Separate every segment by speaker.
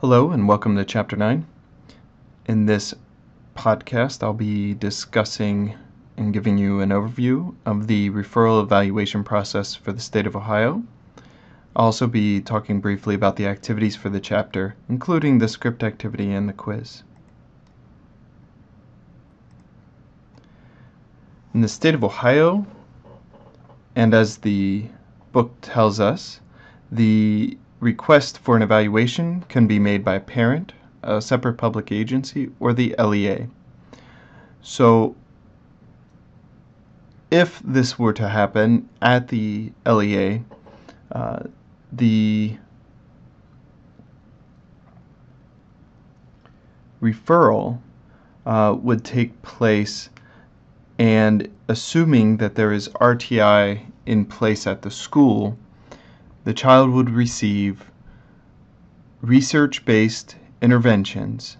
Speaker 1: Hello and welcome to Chapter 9. In this podcast, I'll be discussing and giving you an overview of the referral evaluation process for the state of Ohio. I'll also be talking briefly about the activities for the chapter, including the script activity and the quiz. In the state of Ohio, and as the book tells us, the request for an evaluation can be made by a parent, a separate public agency, or the LEA. So if this were to happen at the LEA, the referral would take place, and assuming that there is RTI in place at the school, the child would receive research-based interventions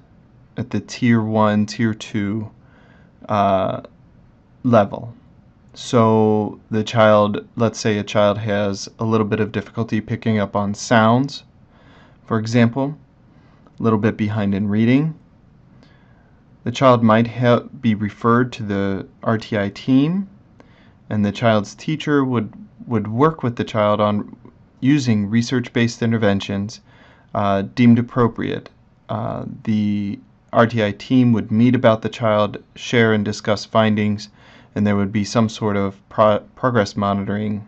Speaker 1: at the Tier 1, Tier 2 level. So the child, let's say a child has a little bit of difficulty picking up on sounds, for example, a little bit behind in reading. The child might be referred to the RTI team, and the child's teacher would work with the child on using research-based interventions deemed appropriate. The RTI team would meet about the child, share and discuss findings, and there would be some sort of progress monitoring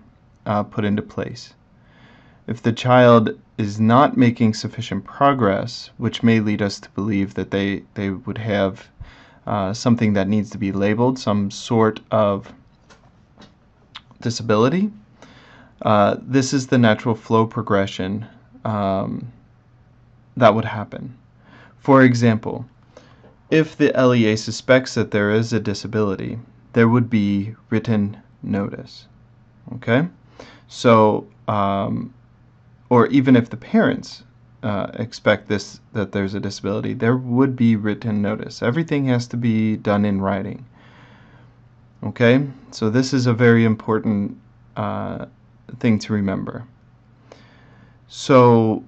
Speaker 1: put into place. If the child is not making sufficient progress, which may lead us to believe that they would have something that needs to be labeled, some sort of disability, this is the natural flow progression that would happen. For example, if the LEA suspects that there is a disability, there would be written notice. Okay? So, or even if the parents expect that there's a disability, there would be written notice. Everything has to be done in writing. Okay? So this is a very important thing to remember. So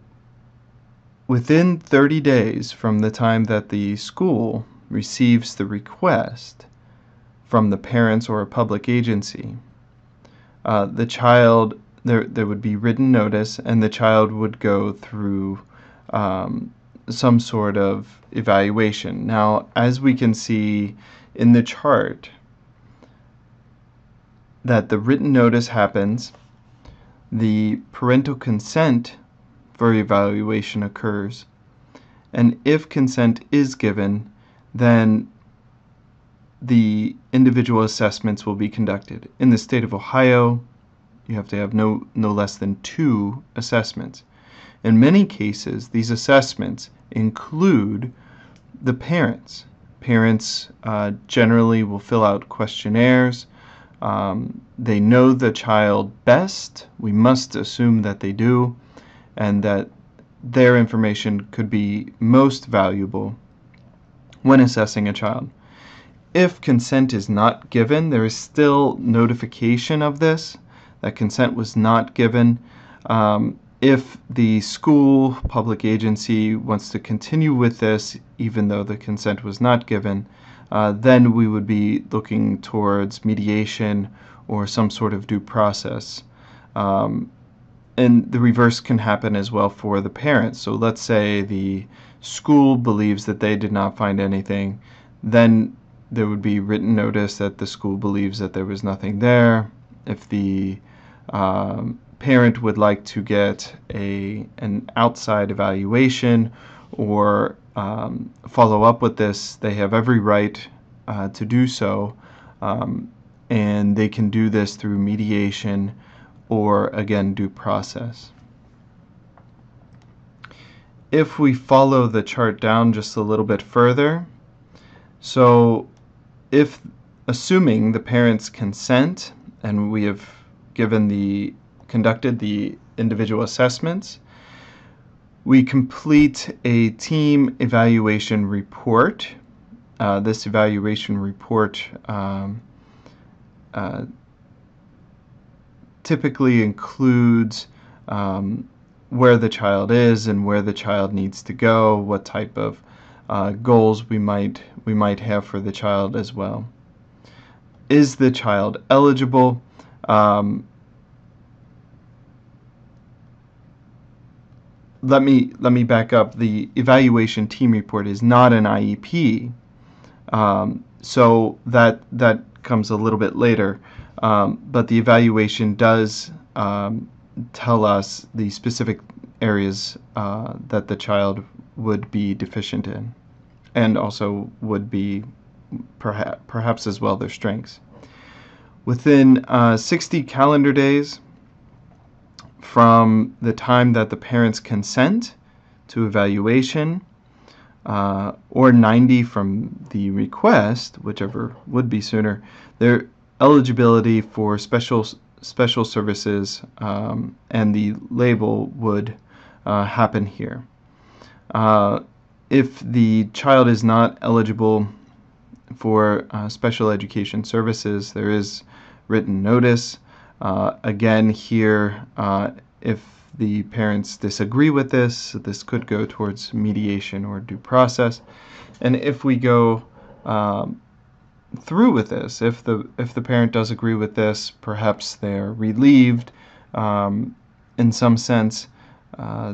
Speaker 1: within 30 days from the time that the school receives the request from the parents or a public agency, the child, there would be written notice, and the child would go through some sort of evaluation. Now, as we can see in the chart, that the written notice happens, the parental consent for evaluation occurs, and if consent is given, then the individual assessments will be conducted. In the state of Ohio, you have to have no less than 2 assessments. In many cases, these assessments include the parents. Parents generally will fill out questionnaires. They know the child best. We must assume that they do, and that their information could be most valuable when assessing a child. If consent is not given, there is still notification of this, that consent was not given. If the school, public agency wants to continue with this, even though the consent was not given, then we would be looking towards mediation or some sort of due process. And the reverse can happen as well for the parents. So let's say the school believes that they did not find anything, then there would be written notice that the school believes that there was nothing there. If the parent would like to get an outside evaluation or follow up with this, they have every right to do so, and they can do this through mediation or, again, due process. If we follow the chart down just a little bit further, so if, assuming the parents consent and we have conducted the individual assessments, we complete a team evaluation report. This evaluation report typically includes where the child is and where the child needs to go, what type of goals we might have for the child as well. Is the child eligible? Let me back up. The evaluation team report is not an IEP, so that comes a little bit later. But the evaluation does tell us the specific areas that the child would be deficient in, and also would be perhaps as well their strengths. Within 60 calendar days from the time that the parents consent to evaluation, or 90 from the request, whichever would be sooner, their eligibility for special services and the label would happen here. If the child is not eligible for special education services, there is written notice. Again, here, if the parents disagree with this could go towards mediation or due process. And if we go through with this, if the parent does agree with this, perhaps they're relieved in some sense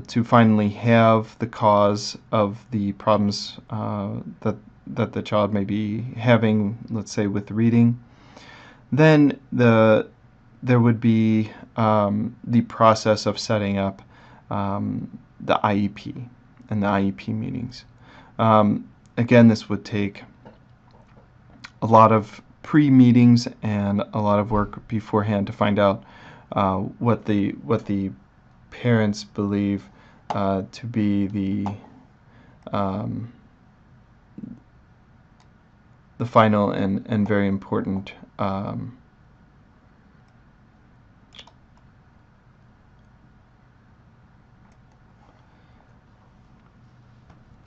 Speaker 1: to finally have the cause of the problems that the child may be having, let's say with reading. Then there would be the process of setting up the IEP and the IEP meetings. Again, this would take a lot of pre-meetings and a lot of work beforehand to find out what the parents believe to be the final and very important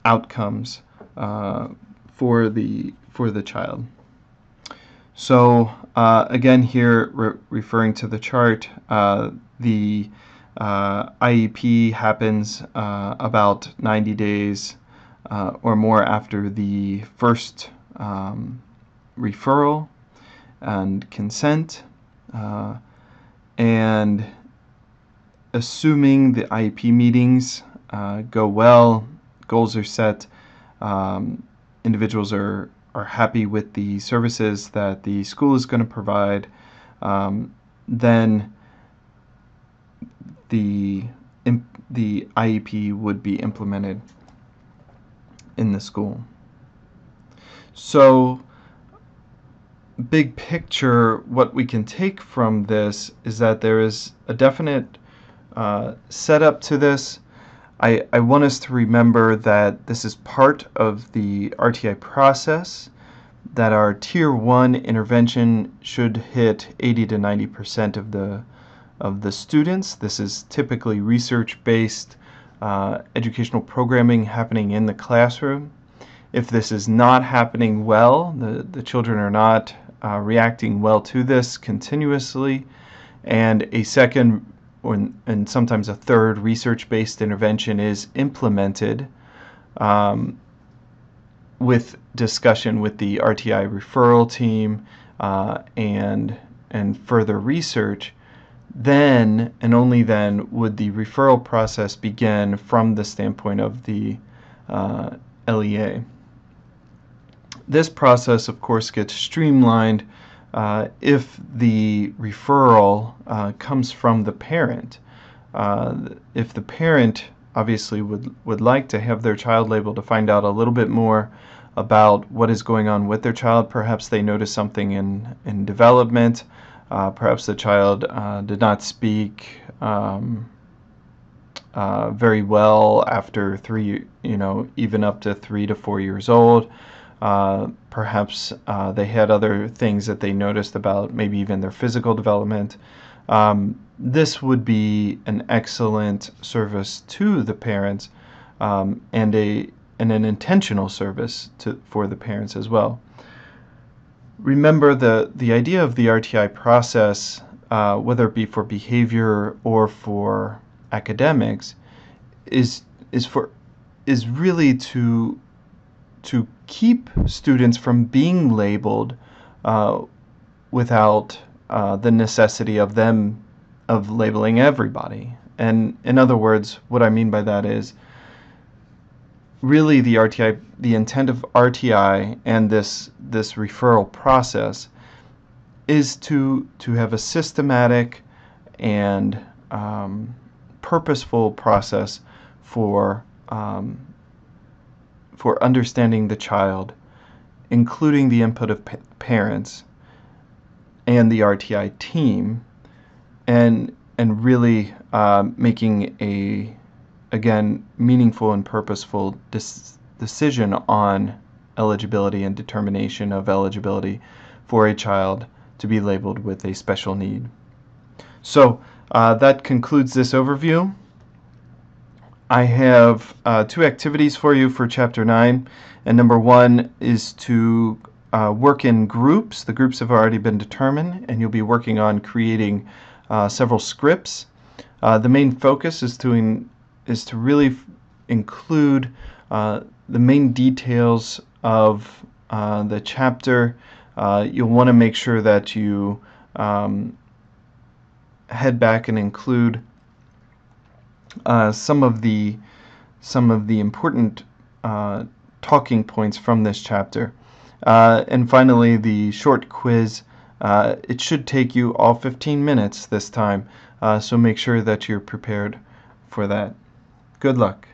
Speaker 1: outcomes for the child. So again, here referring to the chart, the IEP happens about 90 days or more after the first referral and consent, and assuming the IEP meetings go well, goals are set, individuals are happy with the services that the school is going to provide, then the IEP would be implemented in the school. So, big picture, what we can take from this is that there is a definite setup to this. I want us to remember that this is part of the RTI process, that our Tier 1 intervention should hit 80 to 90% of the students. This is typically research-based educational programming happening in the classroom. If this is not happening well, the children are not reacting well to this continuously, and a second and sometimes a third research-based intervention is implemented with discussion with the RTI referral team and further research, then and only then would the referral process begin from the standpoint of the LEA. This process, of course, gets streamlined if the referral comes from the parent. If the parent obviously would like to have their child labeled to find out a little bit more about what is going on with their child, perhaps they notice something in development, perhaps the child did not speak very well after even up to 3 to 4 years old. Perhaps they had other things that they noticed about maybe even their physical development. This would be an excellent service to the parents, and an intentional service for the parents as well. Remember, the idea of the RTI process, whether it be for behavior or for academics, is is really to keep students from being labeled without the necessity of labeling everybody. And in other words, what I mean by that is really the intent of RTI and this referral process is to have a systematic and purposeful process for understanding the child, including the input of parents and the RTI team, and really making a, again, meaningful and purposeful decision on eligibility and determination of eligibility for a child to be labeled with a special need. So that concludes this overview. I have 2 activities for you for Chapter 9, and number 1 is to work in groups. The groups have already been determined, and you'll be working on creating several scripts. The main focus is to really include the main details of the chapter. You'll want to make sure that you head back and include some of the important talking points from this chapter. And finally, the short quiz. It should take you all 15 minutes this time, so make sure that you're prepared for that. Good luck.